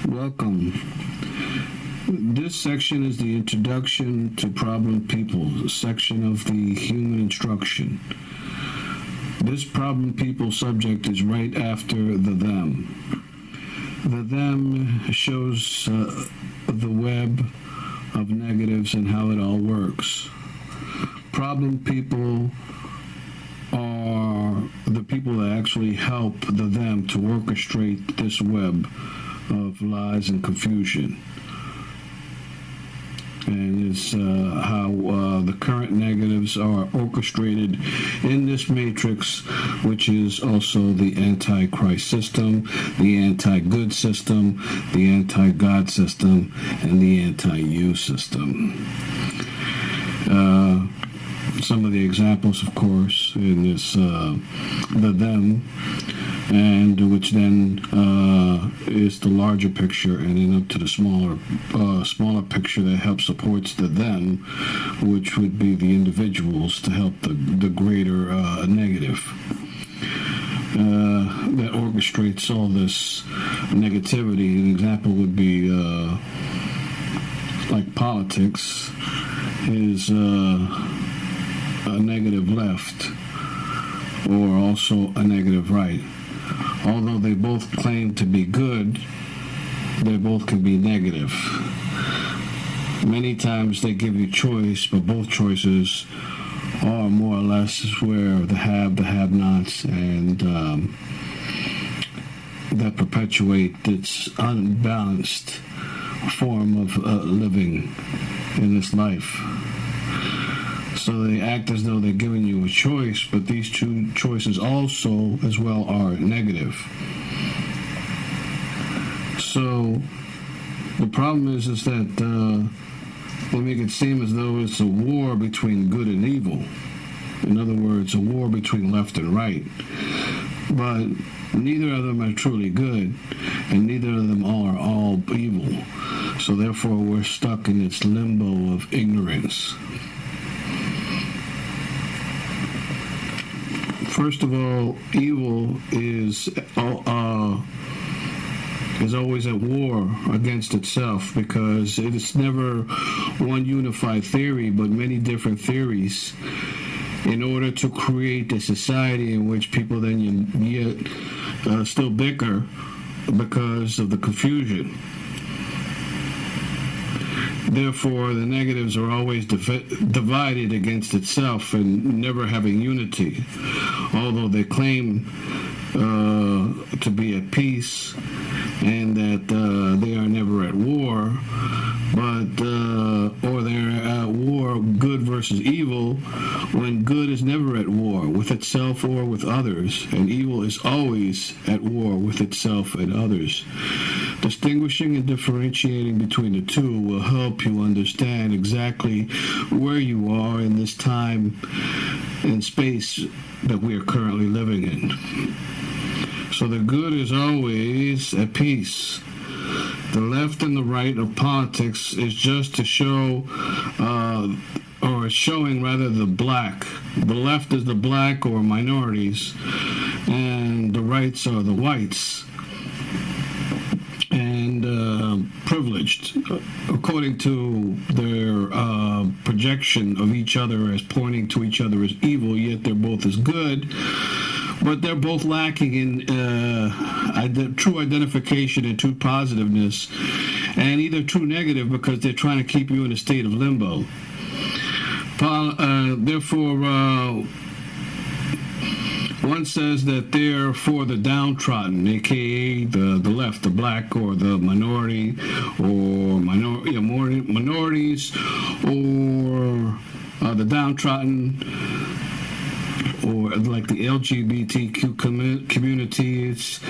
Welcome. This section is the introduction to problem people, section of the human instruction. This problem people subject is right after the them. The them shows the web of negatives and how it all works. Problem people are the people that actually help the them to orchestrate this web of lies and confusion. And it's how the current negatives are orchestrated in this matrix, which is also the anti-Christ system, the anti-good system, the anti-God system, and the anti-you system. Some of the examples, of course, in this the them, and which then is the larger picture, and then up to the smaller picture that helps supports the them, which would be the individuals to help the greater negative that orchestrates all this negativity. An example would be like politics is a negative left or also a negative right. Although they both claim to be good, they both can be negative. Many times they give you choice, but both choices are more or less where the have-nots, and that perpetuate this unbalanced form of living in this life. So they act as though they're giving you a choice, but these two choices also, as well, are negative. So the problem is that they make it seem as though it's a war between good and evil. In other words, a war between left and right. But neither of them are truly good, and neither of them are all evil. So therefore, we're stuck in this limbo of ignorance. First of all, evil is always at war against itself, because it is never one unified theory, but many different theories, in order to create a society in which people then yet still bicker because of the confusion. Therefore, the negatives are always divided against itself and never having unity, although they claim to be at peace and that they are never at war, or they're at war, good versus evil, when good is never at war with itself or with others, and evil is always at war with itself and others. Distinguishing and differentiating between the two will help you understand exactly where you are in this time and space that we are currently living in. So the good is always at peace. The left and the right of politics is just to show, or showing rather, the black. The left is the black or minorities, and the rights are the whites. And privileged, according to their projection of each other as pointing to each other as evil, yet they're both as good, but they're both lacking in true identification and true positiveness, and either true negative, because they're trying to keep you in a state of limbo. Therefore, one says that they're for the downtrodden, aka the left, the black, or the minority, or minorities, or the downtrodden, or like the LGBTQ community. It's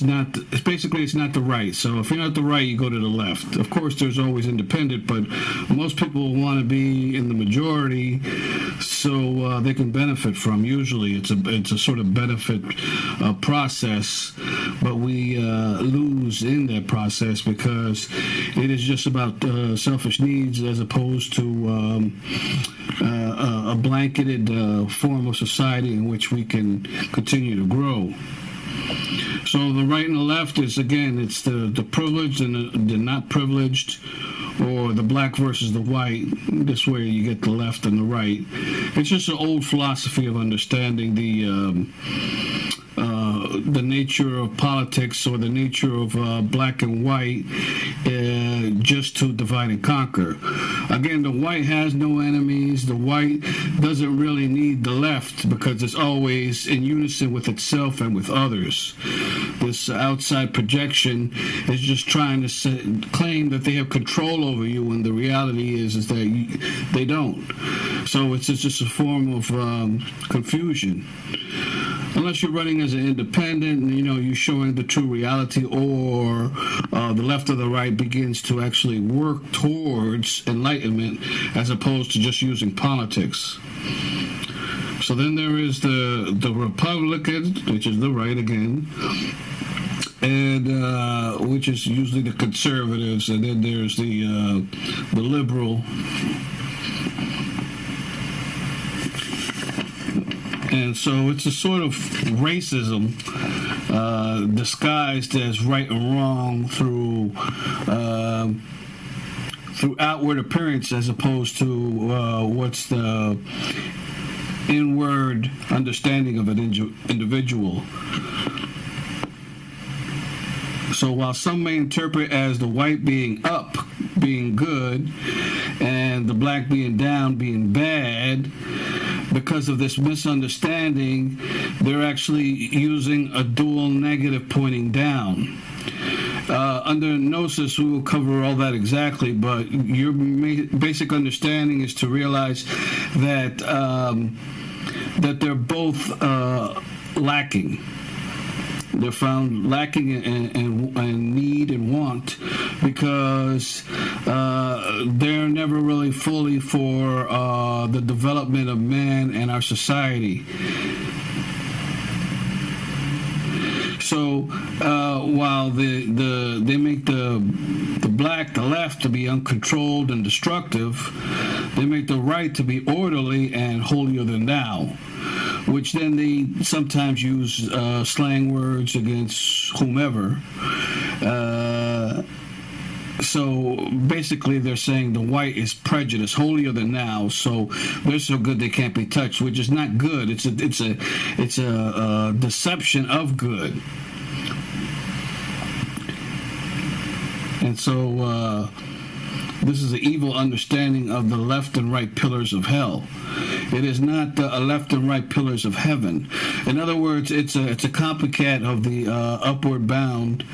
not the right. So if you're not the right, you go to the left. Of course, there's always independent, but most people want to be in the majority so they can benefit from. Usually, it's a sort of benefit process, but we lose in that process because it is just about selfish needs as opposed to a blanketed form of society in which we can continue to grow. So the right and the left is, again, it's the privileged and the not privileged, or the black versus the white. This way you get the left and the right. It's just an old philosophy of understanding the nature of politics, or the nature of black and white, just to divide and conquer. Again, the white has no enemies. The white doesn't really need the left because it's always in unison with itself and with others. This outside projection is just trying to claim that they have control over you, when the reality is that they don't. So it's just a form of confusion. Unless you're running as an independent, you're showing the true reality, or the left or the right begins to actually work towards enlightenment as opposed to just using politics. So then there is the Republican, which is the right again, and which is usually the conservatives, and then there's the liberal. And so it's a sort of racism disguised as right and wrong through outward appearance, as opposed to what's the inward understanding of an individual. So while some may interpret as the white being up, being good, and the black being down, being bad, because of this misunderstanding, they're actually using a dual negative pointing down. Under Gnosis, we will cover all that exactly, but your basic understanding is to realize that that they're both lacking. They're found lacking in need and want, because they're never really fully for the development of man and our society. So while they make the black, the left, to be uncontrolled and destructive, they make the right to be orderly and holier than thou, which then they sometimes use slang words against whomever. So basically they're saying the white is prejudiced, holier than thou, so they're so good they can't be touched, which is not good. It's a deception of good. And so this is an evil understanding of the left and right pillars of hell. It is not a left and right pillars of heaven. In other words, it's a copycat of the upward bound,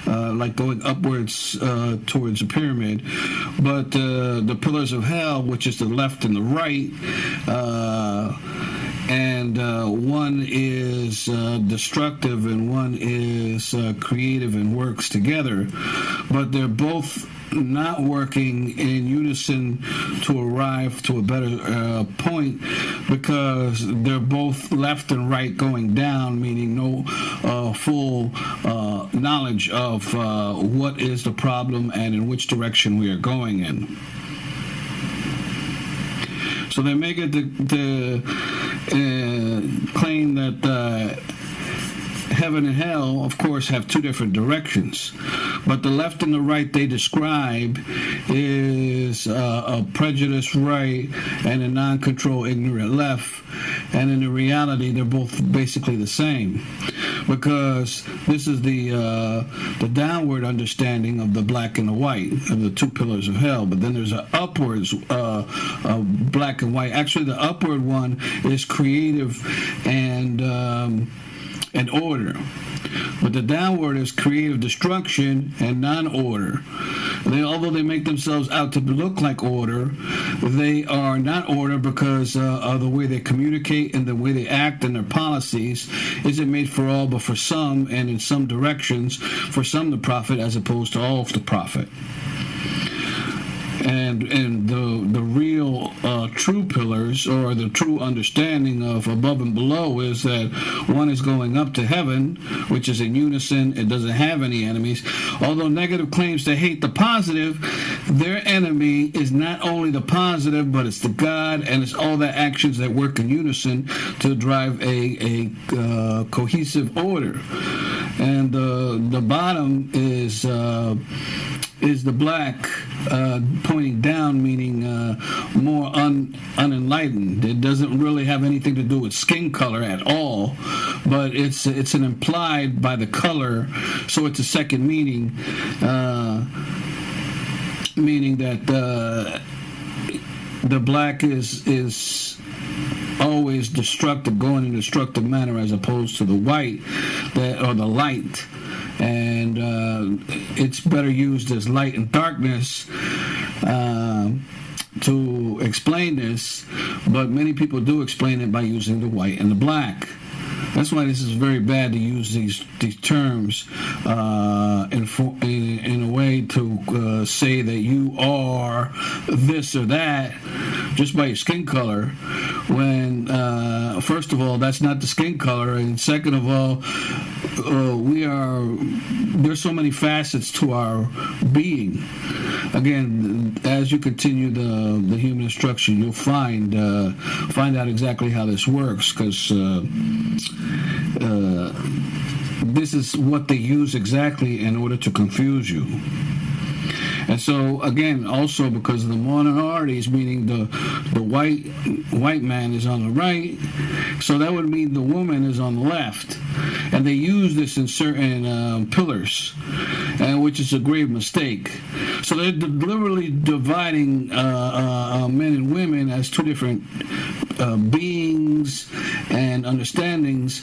like going upwards towards a pyramid. But the pillars of hell, which is the left and the right, and one is destructive and one is creative and works together, but they're both not working in unison to arrive to a better point, because they're both left and right going down, meaning no full knowledge of what is the problem and in which direction we are going in. So they make it the claim that heaven and hell, of course, have two different directions. But the left and the right they describe is a prejudiced right and a non-control ignorant left. And in the reality, they're both basically the same. Because this is the downward understanding of the black and the white, of the two pillars of hell. But then there's an upwards of black and white. Actually, the upward one is creative and order. But the downward is creative destruction and non-order. Although they make themselves out to look like order, they are not order, because of the way they communicate and the way they act and their policies isn't made for all but for some, and in some directions for some to profit as opposed to all to profit. And the real true pillars, or the true understanding of above and below, is that one is going up to heaven, which is in unison, it doesn't have any enemies, Although negative claims to hate the positive, their enemy is not only the positive, but it's the God, and it's all the actions that work in unison to drive a cohesive order. And the bottom is the black pointing down, meaning more unenlightened. It doesn't really have anything to do with skin color at all, but it's an implied by the color, so it's a second meaning, meaning that the black is always destructive, going in a destructive manner, as opposed to the white or the light. And it's better used as light and darkness to explain this, but many people do explain it by using the white and the black. That's why this is very bad to use these terms in a way to say that you are this or that just by your skin color, when first of all, that's not the skin color, and second of all, there's so many facets to our being. Again, as you continue the human instruction, you'll find out exactly how this works, because this is what they use exactly in order to confuse you. And so, again, also because the minorities, meaning the white man is on the right, so that would mean the woman is on the left. And they use this in certain pillars, which is a grave mistake. So they're deliberately dividing men and women as two different beings and understandings,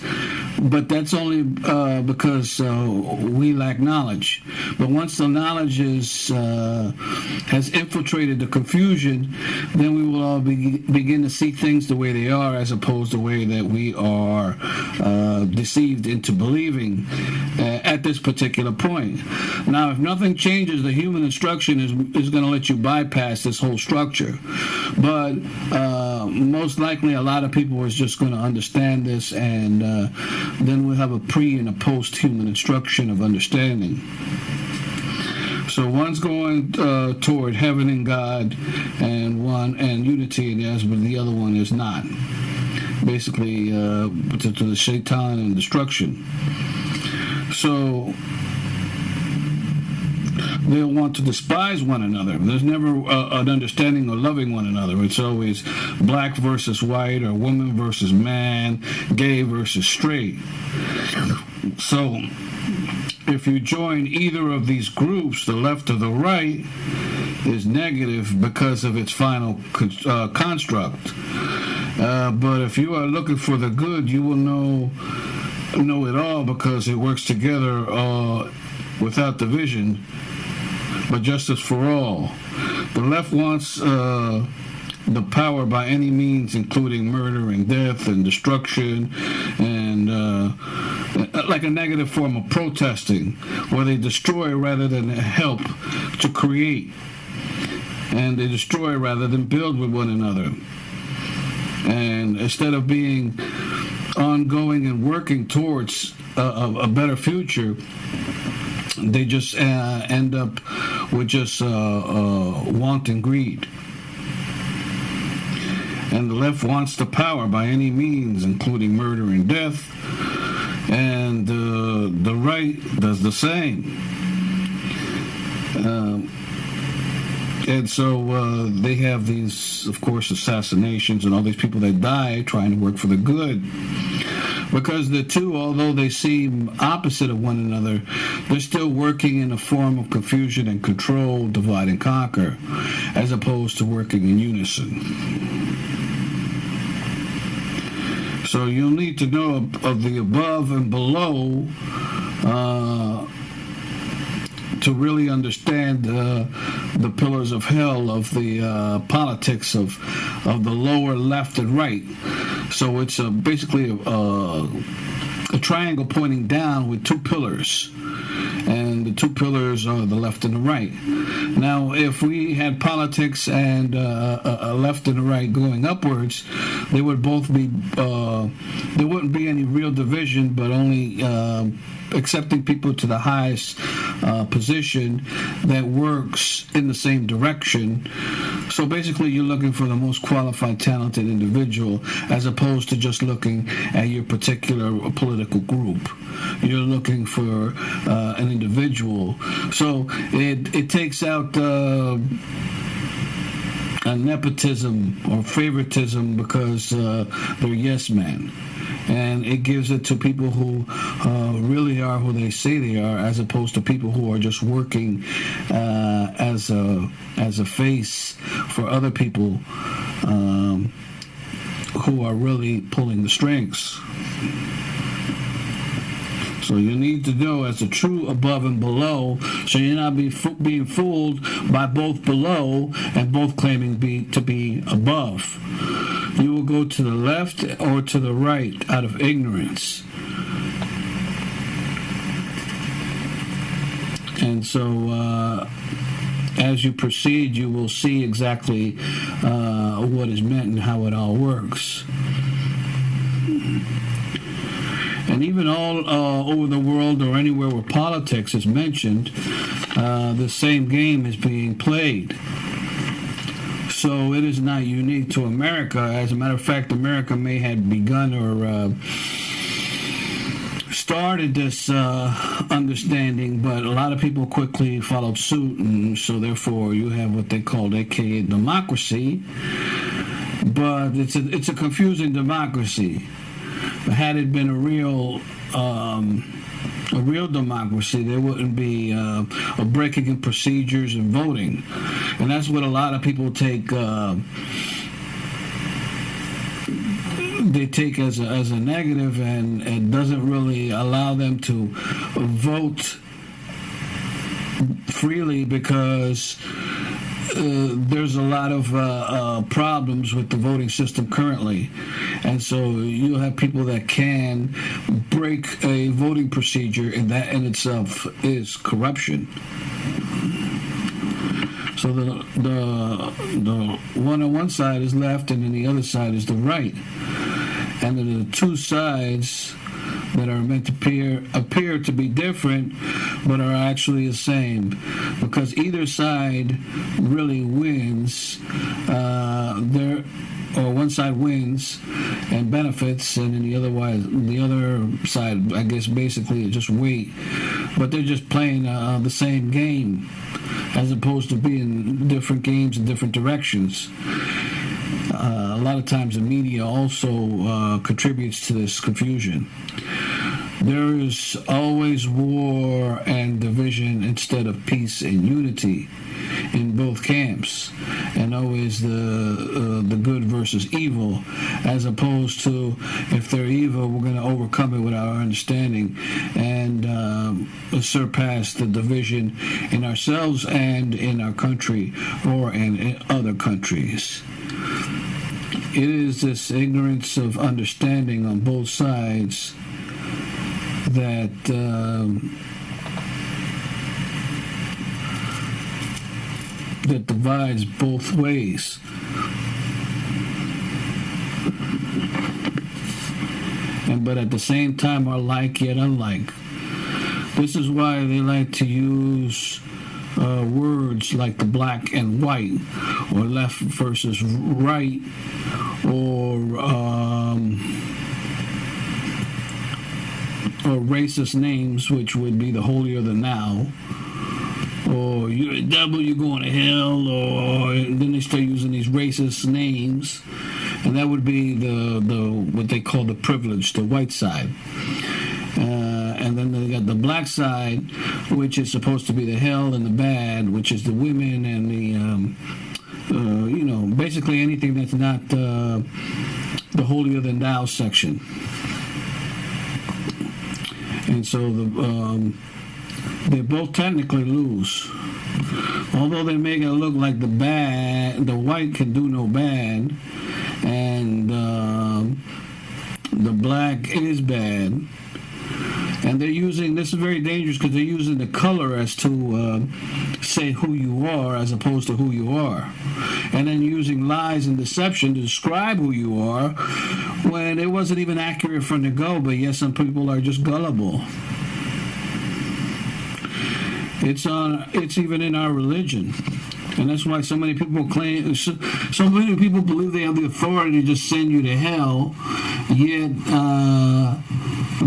but that's only because we lack knowledge. But once the knowledge has infiltrated the confusion, then we will all begin to see things the way they are, as opposed to the way that we are deceived into believing at this particular point. Now, if nothing changes, the human instruction is going to let you bypass this whole structure. But most likely a lot of people is just going to understand this, and then we'll have a pre and a post-human instruction of understanding. So one's going toward heaven and God, and unity in us, but the other one is not. Basically, to the shaitan and destruction. So they'll want to despise one another. There's never an understanding of loving one another. It's always black versus white, or woman versus man, gay versus straight. So if you join either of these groups, the left or the right is negative because of its final construct. But if you are looking for the good, you will know it all, because it works together without division, but justice for all. The left wants the power by any means, including murder and death and destruction, and like a negative form of protesting, where they destroy rather than help to create, and they destroy rather than build with one another. And instead of being ongoing and working towards a better future, they just end up with just want and greed. And the left wants the power by any means, including murder and death, and the right does the same. And so they have these, of course, assassinations and all these people that die trying to work for the good. Because the two, although they seem opposite of one another, they're still working in a form of confusion and control, divide and conquer, as opposed to working in unison. So you'll need to know of the above and below to really understand the pillars of hell of the politics of the lower left and right. So it's basically a triangle pointing down with two pillars, and the two pillars are the left and the right. Now, if we had politics and a left and a right going upwards, they would both be there wouldn't be any real division, but only accepting people to the highest position that works in the same direction. So basically, you're looking for the most qualified, talented individual, as opposed to just looking at your particular political group. You're looking for an individual. So it takes out nepotism or favoritism because they're yes men. And it gives it to people who really are who they say they are, as opposed to people who are just working as a face for other people who are really pulling the strings. So you need to know as a true above and below, so you're not being fooled by both below and both claiming to be above. You will go to the left or to the right out of ignorance. And so as you proceed, you will see exactly what is meant and how it all works. And even all over the world or anywhere where politics is mentioned, the same game is being played. So it is not unique to America. As a matter of fact, America may have begun or started this understanding, but a lot of people quickly followed suit, and so therefore you have what they call, aka democracy. But it's a confusing democracy. Had it been a real democracy, there wouldn't be a breaking in procedures and voting, and that's what a lot of people take. They take as a negative, and it doesn't really allow them to vote freely because there's a lot of problems with the voting system currently. And so you'll have people that can break a voting procedure, and that in itself is corruption. So the one on one side is left, and then the other side is the right. And then the two sides that are meant to appear to be different, but are actually the same, because either side really wins. Or one side wins and benefits, and then the other side, I guess, basically just wait. But they're just playing the same game, as opposed to being different games in different directions. A lot of times the media also contributes to this confusion. There is always war and division instead of peace and unity in both camps, and always the good versus evil, as opposed to, if they're evil, we're going to overcome it with our understanding and surpass the division in ourselves and in our country or in other countries. It is this ignorance of understanding on both sides that that divides both ways. But at the same time are like yet unlike. This is why they like to use words like the black and white, or left versus right, or racist names, which would be the holier than thou, or you're a devil, you're going to hell, or then they start using these racist names, and that would be the what they call the privileged, the white side. And then they got the black side, which is supposed to be the hell and the bad, which is the women and the basically anything that's not the holier than thou section. And so they both technically lose. Although they make it look like the white can do no bad, and the black is bad. And they're using, this is very dangerous because they're using the color as to say who you are as opposed to who you are. And then using lies and deception to describe who you are when it wasn't even accurate from the go, but yet some people are just gullible. It's even in our religion. And that's why so many people claim, so many people believe they have the authority to just send you to hell, yet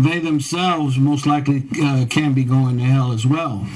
they themselves most likely can be going to hell as well.